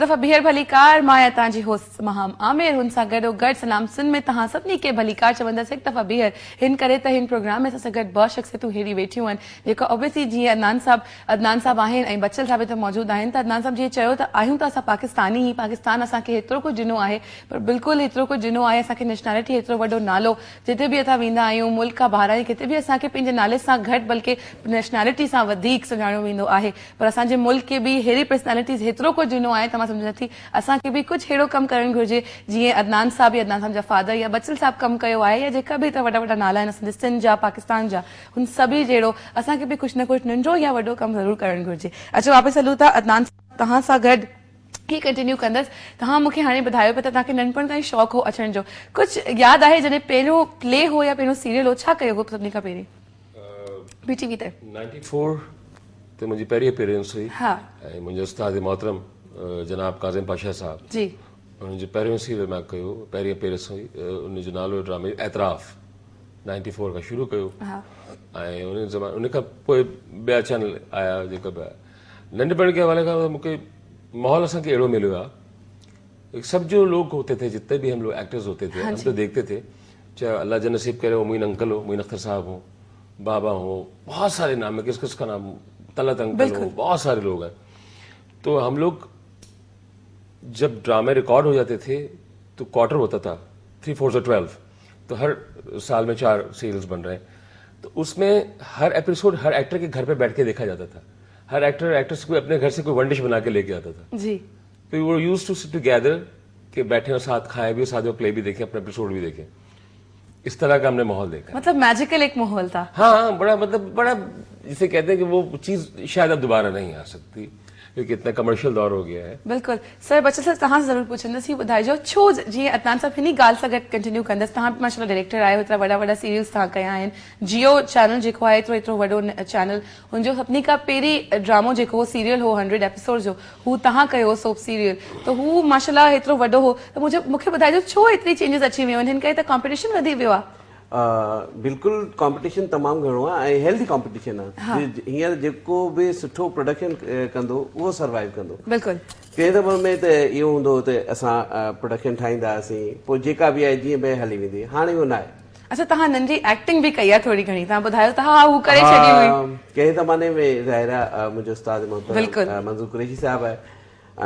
दफ़ा ॿीहर भलीकार मां तव्हांजी होस्ट महम आमिर हुन सां गॾोगॾु सलाम सिंध में तव्हां सभिनी खे भलीकार चवंदसि हिकु दफ़ा ॿीहर हिन करे त हिन प्रोग्राम में असां सां गॾु ॿ शख़्सियतूं हेॾी वेठियूं आहिनि जेका ऑब्वियसली जीअं अदनान साहब आहिनि ऐं बचल साहब हिते मौजूदु आहिनि त अदनान साहब जीअं चयो त आहियूं त असां पाकिस्तानी ई पाकिस्तान असांखे हेतिरो कुझु ॾिनो आहे पर बिल्कुलु हेतिरो कुझु ॾिनो आहे असांखे नेशनैलिटी हेतिरो वॾो नालो जिते बि असां वेंदा आहियूं मुल्क खां ॿाहिरि किथे बि असांखे पंहिंजे नाले सां घटि बल्कि नेशनैलिटी सां वधीक सुञाणो वेंदो आहे पर असांजे मुल्क खे बि अहिड़ी पर्सनैलिटीज़ हेतिरो कुझु ॾिनो आहे त मां सम्झां थी असांखे बि कुझु अहिड़ो कमु करणु घुरिजे जीअं अदनान साहब जा फादर या बचल साहब कमु कयो आहे या जेका बि वॾा वॾा नाला आहिनि असांजे सिंध जा पाकिस्तान जा हुन सभी जहिड़ो असांखे बि कुझु न कुझु नंढो या वॾो कमु ज़रूरु करणु घुरिजे। अचो वापसि हलूं था अदनान तव्हां सां गॾु ही कंटिन्यू कंदसि। तव्हां मूंखे हाणे ॿुधायो पिया त तव्हांखे नंढपण ताईं शौक़ु हो अचण जो कुझु यादि आहे जॾहिं पहिरियों प्ले हो या पहिरियों सीरियल हो छा कयो हो सभिनी खां पहिरीं BTV ते 94 ते मुंहिंजी पहिरीं अपीयरेंस हुई हा ऐं मुंहिंजे उस्ताद मोहतरम जनाब काज़िम पाशा साहब जी उन्हनि जो पहिरियों सीरियल मां कयो पहिरीं अपीयरेंस हुई उनजो नालो ड्रामे एतराफ़ 94 खां शुरू कयो ऐं उन खां पोइ ॿिया चैनल आया जेका बि नंढपण के हवाले खां मूंखे माहौल असांखे अहिड़ो मिलियो आहे सब जो लोग होते थे जितने भी हम लोग एक्टर्स होते थे हम तो देखते थे चाहे अल्लाह जो नसीब करे वो मोइन अंकल हो मोइन अख्तर साहब हो बाबा हो बहुत सारे नाम है किस किस का नाम तलत अंकल हो बहुत सारे लोग हैं तो हम लोग जब ड्रामे रिकॉर्ड हो जाते थे तो क्वार्टर होता था 3 4 12 तो हर साल में 4 सीरियल्स बन रहे हैं तो उसमें हर एपिसोड हर एक्टर के घर पे बैठ के देखा जाता था हर एक्टर एक्ट्रेस को अपने घर से कोई वन डिश बना के लेके आता था जी तो वो यूज्ड टू सिट टुगेदर के बैठे और साथ खाए भी साथ में प्ले भी देखे अपने एपिसोड भी देखे इस तरह का हमने माहौल देखा मतलब मैजिकल एक माहौल था। हाँ बड़ा मतलब बड़ा जिसे कहते हैं कि वो चीज शायद अब दोबारा नहीं आ सकती क्योंकि इतना कमर्शियल दौर हो गया है। बिल्कुल सर बच्चा सर तव्हां सां ज़रूरु पुछंदसि ही ॿुधाइजो छो जीअं अदनान साहब हिन ॻाल्हि सां गॾु कंटिन्यू कंदसि तव्हां बि माशाल्लाह डायरेक्टर आहियो हेतिरा वॾा वॾा सीरियल्स तव्हां कया आहिनि जियो चैनल जेको आहे एतिरो वॾो चैनल हुनजो सभिनी खां पहिरीं ड्रामो जेको हो सीरियल हो 100 एपिसोड जो हू तव्हां कयो हो सोप सीरियल त हू माशाल्लाह हेतिरो वॾो हो त मूंखे ॿुधाइजो छो एतिरी चेंजिस अची वियूं आहिनि हिन करे त कॉम्पिटिशन वधी वियो आहे। बिल्कुल कॉम्पिटिशन तमाम घणो आहे ऐं हेल्दी कॉम्पिटिशन आहे हींअर जेको बि सुठो प्रोडक्शन कंदो उहो सर्वाइव कंदो बिल्कुल कंहिं दफ़े में त इहो हूंदो त असां प्रोडक्शन ठाहींदासीं पोइ जेका बि आहे जीअं भई हली वेंदी हाणे उहो न आहे। अच्छा तव्हां नंढी एक्टिंग बि कई आहे थोरी घणी तव्हां ॿुधायो त हा हू करे छॾी हुई कंहिं ज़माने में ज़ाहिर आहे मुंहिंजो उस्ताद मंज़ूर कुरैशी साहब आहे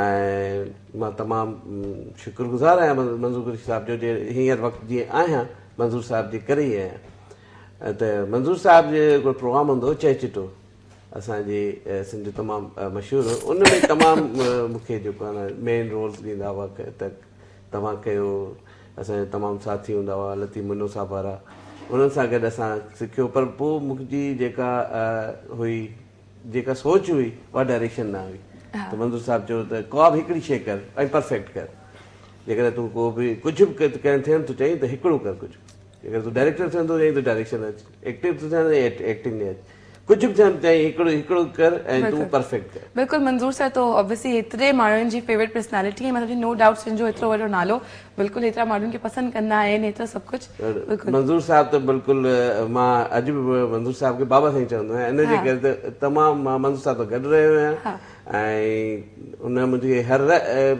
ऐं मां तमामु शुक्रगुज़ार आहियां मंज़ूर कुरैशी साहब जो हींअर वक़्तु जीअं आहियां मंज़ूर साहब जे करे ई आहियां त मंज़ूर साहब जो हिकिड़ो प्रोग्राम हूंदो चए चिटो असांजे सिंध जो तमामु मशहूरु उन में तमामु मूंखे जेको आहे न मेन रोल्स ॾींदा हुआ त तव्हां कयो असांजा तमामु साथी हूंदा हुआ लतीफ़ मुन्नो साहब वारा उन्हनि सां गॾु असां सिखियो पर पोइ मुंहिंजी जेका हुई जेका सोच हुई उहा डायरेक्शन न हुई त मंज़ूर साहब चयो त को बि हिकिड़ी शइ कर ऐं परफेक्ट कर जेकॾहिं तूं को बि कुझु बि थियणु थो चई त हिकिड़ो कर कुझु जेकर तूं डायरेक्टर थियणु थो चई त डायरेक्शन अचु एक्टिंग थो थियणु एक्टिंग में अचु कुझु बि थियणु चई हिकिड़ो कर ऐं तूं परफेक्ट कर। बिल्कुलु मंज़ूर सर तो ऑब्वियसली हेतिरे माण्हुनि जी फेवरेट पर्सनैलिटी ऐं मतिलबु नो डाउट सिंध जो हेतिरो वॾो नालो बिल्कुलु हेतिरा माण्हुनि खे पसंदि कंदा आहिनि हेतिरो सभु कुझु मंज़ूर साहब त बिल्कुलु मां अॼु बि मंज़ूर साहब खे बाबा साईं चवंदो आहियां इन जे करे त तमामु मां मंज़ूर साहब सां गॾु रहियो आहियां ऐं उन मुंहिंजी हर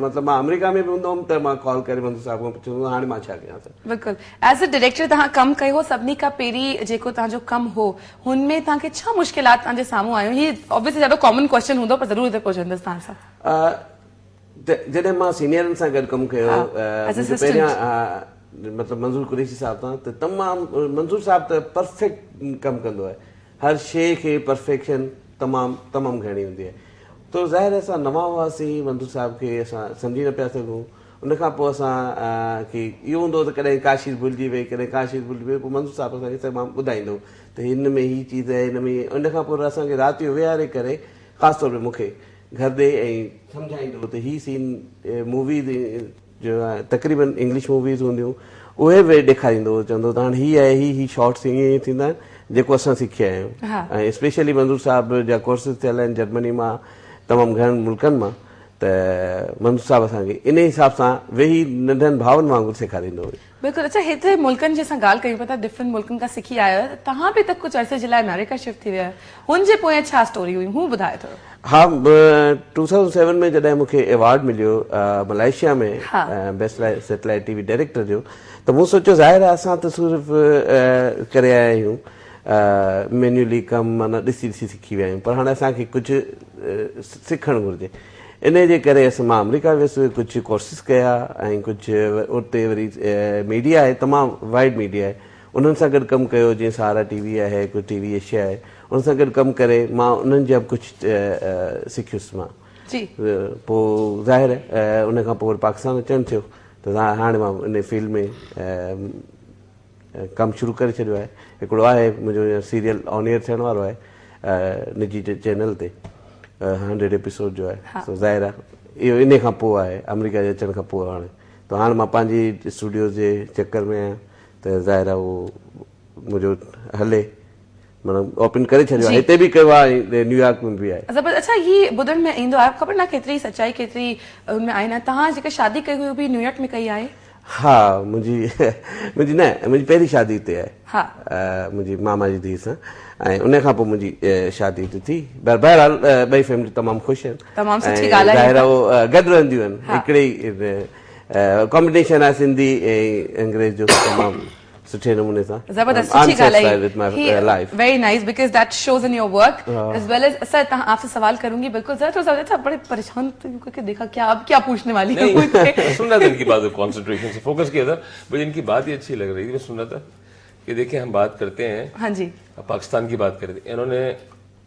मतिलबु मां अमेरिका में बि हूंदो हुउमि त मां कॉल करे मंज़ूर साहब खां पुछंदो हाणे मां छा कयां। बिल्कुलु एज़ अ डायरेक्टर तव्हां कमु कयो सभिनी खां पहिरीं जेको तव्हांजो कमु हो हुनमें तव्हांखे छा मुश्किलात तव्हांजे साम्हूं आयूं हीअ ऑब्वियसली ॾाढो कॉमन क्वेश्चन हूंदो पर ज़रूरु हिते पुछंदसि तव्हां सां जॾहिं मां सीनियरनि सां गॾु कमु कयो पहिरियां मतिलबु मंज़ूर कुरैशी साहब सां त तमामु मंज़ूर साहब त परफेक्ट कमु कंदो आहे हर शइ खे परफेक्शन तमामु घणी हूंदी आहे तो ज़ाहिर असां नवां हुआसीं मंज़ूर साहब खे असां सम्झी न पिया सघूं उनखां पोइ असां खे इहो हूंदो त कॾहिं का शइ भुलिजी वई कॾहिं का शइ भुलिजी वई पोइ मंज़ूर साहब असांखे तमामु ॿुधाईंदो त हिन में हीअ चीज़ आहे हिन में उनखां पोइ असांखे राति जो वेहारे करे ख़ासि तौर ते मूंखे घर ॾे ऐं सम्झाईंदो त हीअ सीन मूवी जो आहे तक़रीबन इंग्लिश मूवीज़ हूंदियूं उहे बि ॾेखारींदो चवंदो त हाणे हीअ आहे हीअ शॉर्ट्स ईअं थींदा आहिनि जेको असां सिखिया आहियूं ऐं स्पेशली मंज़ूर साहब जा कोर्सिस थियल आहिनि जर्मनी मां तमामु घणनि मुल्कनि मां त मंसूर साहब असांखे इन हिसाब सां वेही नंढनि भाउनि वांगुरु सेखारींदो हुयो। बिल्कुल। अच्छा, हेतिरे मुल्कनि जी असां ॻाल्हि कयूं पिया था, डिफरेंट मुल्कनि खां सिखी आयो आहियो, तव्हां बि त कुझु अरसे जे लाइ अमेरिका शिफ्ट थी विया आहियो, हुनजे पोइ छा स्टोरी हुई हू ॿुधाए थोरो। हाँ, 2007 में जॾहिं मूंखे अवार्ड मिलियो मलेशिया में बेस्ट सैटेलाइट टीवी डायरेक्टर जो, त मूं सोचियो ज़ाहिर आहे असां त सिर्फ़ु करे आया आहियूं मैन्युअली कमु माना ॾिसी ॾिसी सिखी विया आहियूं, पर हाणे असांखे कुझु सिखणु घुरिजे। इन जे करे मां अमेरिका वियुसि, कुझु कोर्सिस कया ऐं कुझु उते वरी मीडिया आहे, तमामु वाइड मीडिया आहे, उन्हनि सां गॾु कमु कयो, जीअं सहारा टीवी आहे, कुझु टीवी एशिया आहे, उन सां गॾु कमु करे मां उन्हनि जा बि कुझु सिखियुसि मां। पोइ ज़ाहिर उन खां पोइ वरी पाकिस्तान अचणु थियो, त हाणे मां इन फील्ड में कमु शुरू करे छॾियो आहे। हिकिड़ो आहे मुंहिंजो सीरियल ऑन एयर थियण वारो आहे निजी चैनल ते, 100 एपिसोड जो आहे। सो ज़ाहिर आहे इहो इन खां पोइ आहे, अमेरिका जे अचण खां पोइ हाणे। त हाणे मां पंहिंजी स्टूडियो जे चकर में आहियां, त ज़ाहिर आहे उहो मुंहिंजो हले, माना ओपन करे छॾियो आहे, हिते बि कयो आहे, न्यूयॉर्क में बि आहे। अच्छा, ही ॿुधण में ईंदो आहे, ख़बर न केतिरी सचाई केतिरी उनमें आहे न, तव्हां जेका शादी कई हुई बि न्यूयॉर्क में कई आहे? हा, मुंहिंजी पहिरीं शादी हिते आहे, मुंहिंजी मामा जी धीउ सां, ऐं उन खां पोइ मुंहिंजी शादी हिते थी। बहरहाल ॿई फैमिली तमामु ख़ुशि आहिनि, तमामु सुठी ॻाल्हि आहे। ज़ाहिर आहे उहो गॾु रहंदियूं आहिनि, हिकिड़े ई कॉम्बिनेशन आहे सिंधी ऐं अंग्रेज जो, तमामु सुठे नमूने सां। जबरदस्त, सुठी ॻाल्हि है, very nice, because that shows in your work as well as. Sir, आपसे सवाल करूंगी बिल्कुल सर, तो बड़े परेशान करके देखा, क्या अब क्या पूछने वाली है? सुन रहा था इनकी बात, कंसंट्रेशन से फोकस किया था, बट इनकी बात ही अच्छी लग रही थी। मैं सुन रहा था कि देखिए हम बात करते हैं, हाँ जी, पाकिस्तान की बात करते हैं, इन्होंने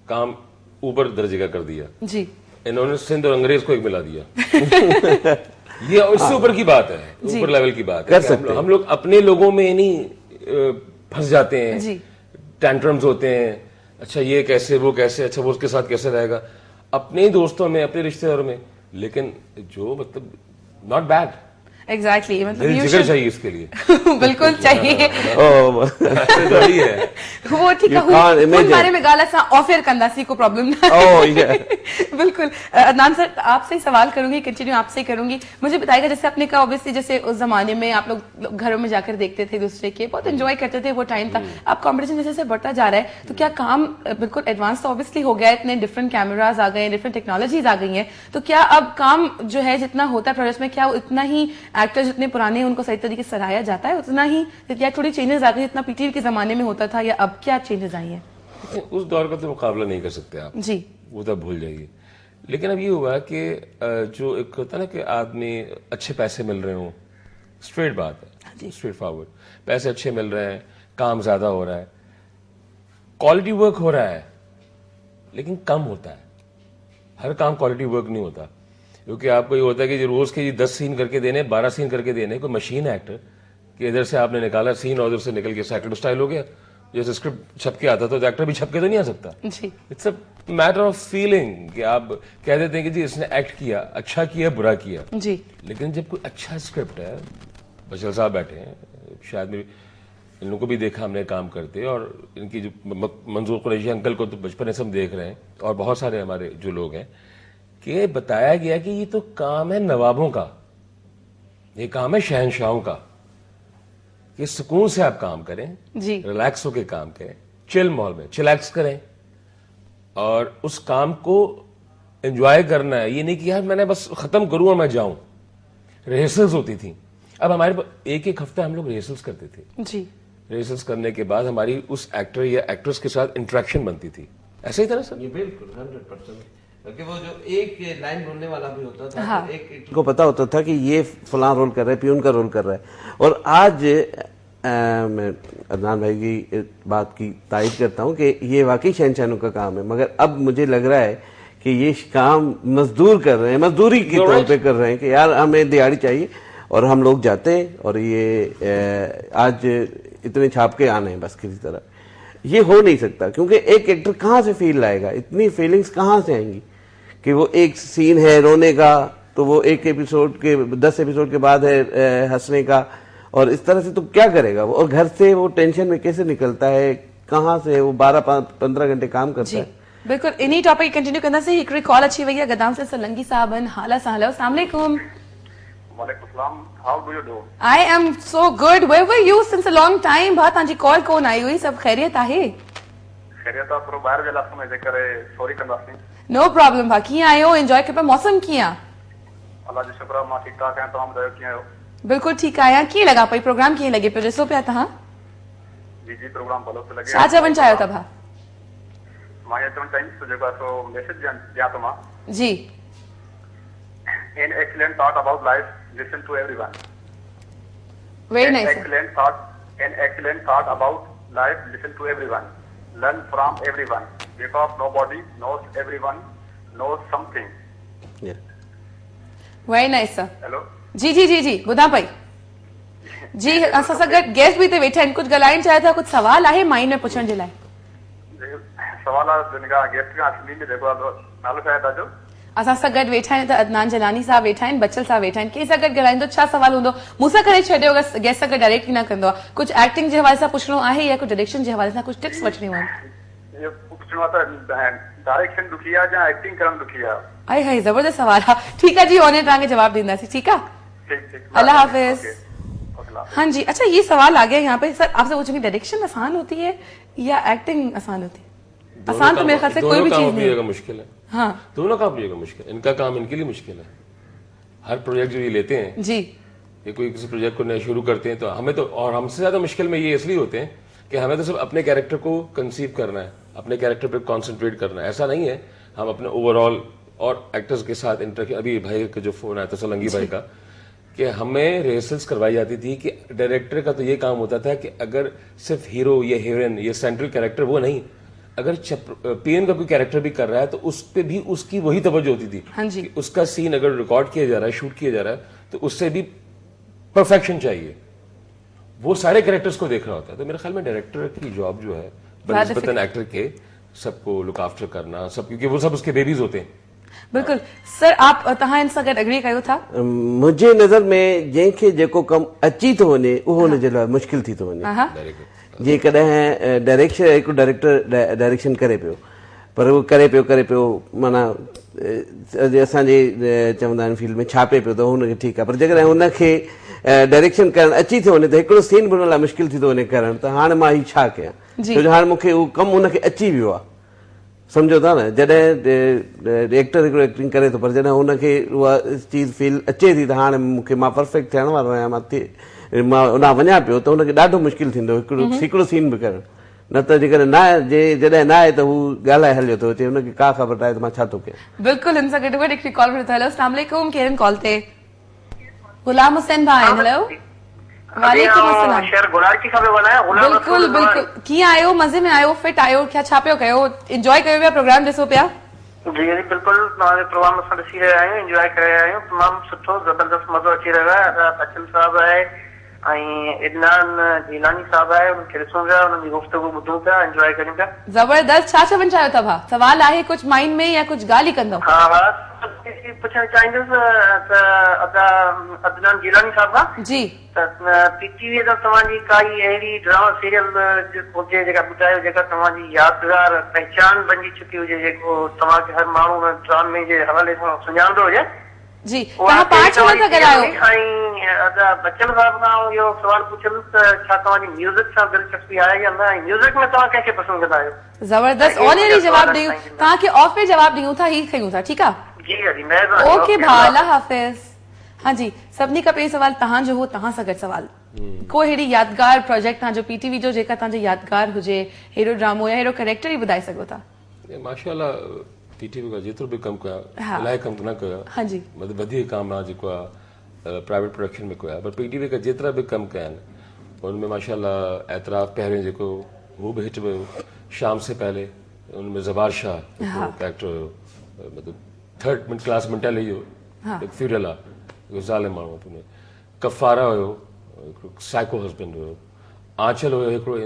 काम ऊपर दर्जे का कर दिया जी, इन्होंने सिंध और अंग्रेज को एक मिला दिया। ये इससे ऊपर की बात है, ऊपर लेवल की बात है। हम लोग अपने लोगों में नहीं फंस जाते हैं, टैंट्रम्स होते हैं, अच्छा ये कैसे वो कैसे, अच्छा वो उसके साथ कैसे रहेगा, अपने दोस्तों में अपने रिश्तेदारों में, लेकिन जो मतलब नॉट बैड। एग्जैक्टली, मतलब जिगर चाहिए इसके लिए। बिल्कुल चाहिए। वो ठीक है, उन बारे में गाला सा ऑफर कंदासी को प्रॉब्लम ना। बिल्कुल। अदनान सर, आपसे ही सवाल करूंगी, कंटिन्यू आपसे ही करूंगी। मुझे बताइएगा, जैसे आपने कहा ऑब्वियसली जैसे उस जमाने में आप लोग घरों में जाकर देखते थे दूसरे के, बहुत एंजॉय करते थे, वो टाइम था। अब कॉम्पिटिशन जैसे जैसे बढ़ता जा रहा है, तो क्या काम बिल्कुल एडवांस तो ऑब्वियसली हो गया है, इतने डिफरेंट कैमराज आ गए, डिफरेंट टेक्नोलॉजीज आ गई है, तो क्या अब काम जो है जितना होता है प्रोजेक्ट में, क्या उतना ही एक्टर्स जितने पुराने उनको सही तरीके से सराहा जाता है, उतना ही, या थोड़ी चेंजेस आ गई जितना पीटीवी के जमाने में होता था, या अब क्या चेंजेस आई है? उस दौर का तो मुकाबला नहीं कर सकते आप जी, वो तो भूल जाइए। लेकिन अब ये हुआ कि जो एक होता है ना कि आदमी अच्छे पैसे मिल रहे हो, स्ट्रेट बात है, स्ट्रेट फॉरवर्ड, पैसे अच्छे मिल रहे हैं, काम ज्यादा हो रहा है, क्वालिटी वर्क हो रहा है, लेकिन कम होता है। हर काम क्वालिटी वर्क नहीं होता, क्योंकि आपको ये होता है कि रोज के 10 सीन करके देने, 12 सीन करके देने, कोई मशीन है एक्टर कि इधर से आपने निकाला सीन और उधर से निकल के एक्टर स्टाइल हो गया। जैसे स्क्रिप्ट छप के आता तो एक्टर भी छप के तो नहीं आ सकता। It's a matter of feeling कि आप कह देते हैं कि जी इसने एक्ट किया, अच्छा किया, बुरा किया जी, लेकिन जब कोई अच्छा स्क्रिप्ट है, बशर साहब बैठे हैं, शायद इन लोगों को भी देखा हमने काम करते, और इनकी जो मंजूर कुरैशी अंकल को तो बचपन से हम देख रहे हैं, और बहुत सारे हमारे जो लोग हैं, कि बताया गया कि ये तो काम है नवाबों का, ये काम है शहंशाहों का, कि सुकून से आप काम करें जी, रिलैक्स होकर काम करें, चिल माहौल में चिलैक्स करें, और उस काम को एंजॉय करना है। ये नहीं कि यार मैंने बस खत्म करूं और मैं जाऊं। रिहर्सल्स होती थी, अब हमारे एक हफ्ता हम लोग रिहर्सल्स करते थे जी, रिहर्सल्स करने के बाद हमारी उस एक्टर या एक्ट्रेस के साथ इंटरेक्शन बनती थी। ऐसा ही था ना सर? बिल्कुल 100%, क्योंकि वो जो एक लाइन बोलने वाला भी होता था, हाँ, एक को पता होता था कि ये फलां रोल कर रहा है, पियून का रोल कर रहा है। और आज मैं अदनान भाई की बात की तारीफ करता हूँ कि ये वाकई शहंशाहों का काम है, मगर अब मुझे लग रहा है कि ये काम मजदूर कर रहे हैं, मजदूरी के तौर पे कर रहे हैं कि यार हमें दिहाड़ी चाहिए, और हम लोग जाते हैं और ये आज इतने छाप के आने हैं बस किसी तरह। ये हो नहीं सकता, क्योंकि एक एक्टर कहाँ से फील लाएगा, इतनी फीलिंग्स कहाँ से आएंगी कि वो एक सीन है रोने का, तो वो एक एपिसोड के 10 एपिसोड के बाद है हंसने का, और इस तरह से तो क्या करेगा वो, और घर से वो टेंशन में कैसे निकलता है, कहाँ से वो 12-15 घंटे काम करता है। बिल्कुल इन्हीं टॉपिक कंटिन्यू करना से हिकड़ी कॉल अच्छी वही है गदाम से सलंगी साहबन हाला साहलो अस्सलाम वालेकुम वालेकुम सलाम how do you do I am so good where were you since a long time बात तांजी कॉल कोन आई हुई सब खैरियत आहे खैरियत आहे थोरो ॿाहिरि जे इलाइक़े में जे करे सॉरी कंदासीं नो प्रॉब्लम भा कीअं आहियो एंजॉय कयो पिया मौसम कीअं आहे अल्लाह जो शुक्र आहे मां ठीकु ठाक आहियां तव्हां ॿुधायो कीअं आहियो बिल्कुल ठीकु आहियां कीअं लॻा पई प्रोग्राम कीअं लॻे पियो ॾिसो पिया तव्हां जी जी प्रोग्राम भलो थो लॻे छा चवणु चाहियो था भा मां इहो चवणु चाहींदुसि जेको आहे सो मैसेज ॾियां थो मां जी an excellent thought about life listen to everyone very an nice excellent thought about life listen to everyone learn from everyone because nobody knows everyone knows something very nice sir hello जी जी जी जी ॿुधां पई जी असां सां गॾु guest बि हिते वेठा आहिनि कुझु ॻाल्हाइण चाहियो था कुझु सवाल आहे माइंड में पुछण जे लाइ सवाल आहे जेका गेस्ट खां असली में जेको आहे नालो छा आहे तव्हांजो असां सां गॾु वेठा आहिनि त अदनान जलानी साहब वेठा आहिनि बचल साहब वेठा आहिनि कंहिं सां गॾु ॻाल्हाईंदो छा सवाल हूंदो मूंसां करे छॾियो अगरि गेस्ट सां गॾु डायरेक्ट न कंदो आहे कुझु एक्टिंग जे हवाले सां पुछणो आहे या कुझु डायरेक्शन जे हवाले सां कुझु टिप्स वठणियूं आहिनि ये पुछणो आहे त डायरेक्शन ॾुखी आहे या एक्टिंग करणु ॾुखी आहे आहे हाय ज़बरदस्त सवाल आहे ठीकु आहे जी ऑनर तव्हांखे जवाब ॾींदासीं ठीकु आहे ठीक ठीक अल्लाह हाफिज ओके हाँ जी अच्छा ये सवाल आ गया यहाँ पे सर आपसे पूछूंगी डायरेक्शन आसान होती है या एक्टिंग आसान होती है आसान तो मेरे ख्याल से कोई भी चीज नहीं है मुश्किल है हाँ दोनों काम भी मुश्किल है इनका काम इनके लिए मुश्किल है हर प्रोजेक्ट जो ये लेते हैं जी ये कोई किसी प्रोजेक्ट को नया शुरू करते हैं तो हमें तो और हमसे ज्यादा मुश्किल में ये इसलिए होते हैं कि हमें तो सिर्फ अपने कैरेक्टर को कंसीव करना है अपने कैरेक्टर पे कंसंट्रेट करना है ऐसा नहीं है हम अपने ओवरऑल और एक्टर्स के साथ इंटरेक्ट अभी भाई का जो फोन आया था सलंगी भाई का कि हमें रिहर्सल्स करवाई जाती थी कि डायरेक्टर का तो ये काम होता था कि अगर सिर्फ हीरो या हीरोइन ये सेंट्रल कैरेक्टर वो नहीं अगर पीएन का कोई कैरेक्टर भी कर रहा है तो उस पे भी उसकी वही तवज्जो होती थी हाँ जी कि उसका सीन अगर रिकॉर्ड किया जा रहा है शूट किया जा रहा है तो उससे भी परफेक्शन चाहिए वो सारे कैरेक्टर्स को देख रहा होता है तो मेरे ख्याल में डायरेक्टर की जॉब जो है बनस्बतन एक्टर के सबको लुक आफ्टर करना सब क्योंकि वो सब उसके बेबीज होते हैं बिल्कुल सर आप तव्हां इन सां गॾु एग्री कयो था मुंहिंजे नज़र में जंहिंखे जेको कमु अची थो वञे उहो हुनजे लाइ मुश्किल थी थो वञे हा वेरी गुड जेकॾहिं डायरेक्शन हिकु डायरेक्टर डायरेक्शन करे पियो पर उहो करे पियो माना असांजे चवंदा आहिनि फील्ड में छापे पियो त हुनखे ठीकु आहे पर जेकॾहिं हुनखे डायरेक्शन करणु अची थो वञे त हिकिड़ो सीन बि हुन लाइ मुश्किल थी थो वञे करणु त हाणे मां हीउ छा कयां छो जो हाणे मूंखे उहो कमु हुनखे अची वियो आहे सम्झो था न जॾहिं एक्टर हिकिड़ो एक्टिंग करे थो पर जॾहिं हुनखे उहा चीज़ फील अचे थी त हाणे मूंखे मां परफेक्ट थियण वारो आहियां मां उॾां वञा पियो त हुनखे ॾाढो मुश्किल थींदो हिकिड़ो सीन बि करणु न त जेकॾहिं न आहे जॾहिं न आहे त हू ॻाल्हाए हलियो थो अचे हुनखे का ख़बर आहे त मां छा थो कयां बिल्कुलु हिन सां गॾु गॾु हिकिड़ी कॉल वठो हेलो अस्सलाम वालेकुम केरन कॉल ते गुलाम हुसैन भाई हेलो वालेकुम अस्सलाम शहर गुलार की खबर बनाया बिल्कुल बिल्कुल कीअं आहियो मज़े में आहियो फिट आहियो क्या छा पियो कयो एंजॉय कयो पिया प्रोग्राम ॾिसो पिया जी जी बिल्कुल तव्हांजो प्रोग्राम असां ॾिसी रहिया आहियूं एंजॉय करे रहिया आहियूं तमामु सुठो ज़बरदस्त मज़ो अची रहियो आहे बच्चन साहब आहे ऐं इदनान जीलानी साहब आहे उनखे ॾिसूं पिया उन्हनि जी गुफ़्तगू ॿुधूं पिया एंजॉय कयूं पिया जबरदस्त छा चवणु चाहियो था भाउ सवाल आहे कुझु माइंड में या कुझु ॻाल्हि ई कंदो हा हा पुछणु चाहींदुसि त अदनान जीलानी साहब खां जी त पीटीवीअ ते तव्हांजी काई अहिड़ी ड्रामा सीरियल हुजे जेका ॿुधायो जेका तव्हांजी यादगार पहचान बणिजी चुकी हुजे जेको तव्हांखे हर माण्हू ड्रामे जे हवाले सां सुञाणंदो हुजे जी तव्हां पांच छो था ॻाल्हायो ऐं बच्चन साहब खां इहो सवाल पुछंदुसि त छा तव्हांजी म्यूज़िक सां दिलचस्पी आहे या न ऐं म्यूज़िक में तव्हां कंहिंखे पसंदि कंदा आहियो जबरदस्त ऑनर ही जवाब ॾियूं तव्हांखे ऑफ में जवाब ॾियूं था ही कयूं था ठीकु आहे जी जी महिरबानी ओके भाउ अल्लाह हाफ़िज़ हाँ जी सभिनी खां पहिरीं सवाल तव्हांजो हो तव्हां सां गॾु सवाल को अहिड़ी यादगार प्रोजेक्ट तव्हांजो पीटीवी जो जेका तव्हांजो यादगार हुजे अहिड़ो ड्रामो या अहिड़ो कैरेक्टर ई ॿुधाए सघो था माशाल्लाह पीटीवी का जेतिरो बि कमु कया इलाही कमु न कया हाँ जी मतिलबु वधीक काम आहे जेको आहे प्राइवेट प्रोडक्शन में कया पर पीटीवी का जेतिरा बि कमु कया आहिनि उनमें माशाल्लाह एतराफ़ पहिरियों जेको वो बि हिट वियो शाम से पहले उनमें ज़बार शाह कैरेक्टर हुयो मतिलबु थर्ड मिड क्लास मेंटेलिटी जो हिकु सीरियल आहे ज़ालिम माण्हू हुन कफ़ारा हुयो साइको हस्बैंड हुयो आंचल हुयो हिकिड़ो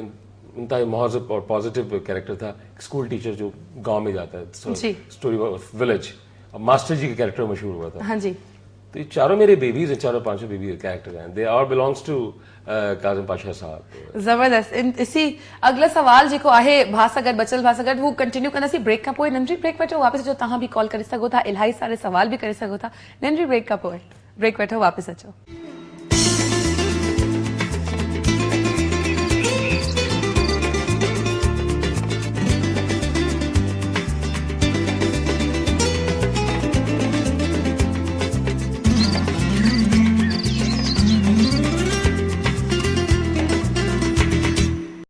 इंतहाई महज़ब और पॉजिटिव कैरेक्टर था स्कूल टीचर जो गांव में जाता है स्टोरी ऑफ विलेज और मास्टर जी का कैरेक्टर मशहूर हुआ था हाँ जी तो ये चारों मेरे बेबीज हैं, चारों पांचों बेबी कैरेक्टर हैं, they all belongs to Kazim Pasha Sahab. ज़बरदस्त। इसी अगला सवाल जेको आहे भाउ सां गॾु बचियल भाउ सां गॾु हू कंटिन्यू कंदासीं ब्रेक खां पोइ। नंढी ब्रेक वठो, वापसि अचो। तव्हां बि कॉल करे सघो था, इलाही सारे सवाल बि करे सघो था। नंढी ब्रेक खां पोइ ब्रेक वठो, वापसि अचो।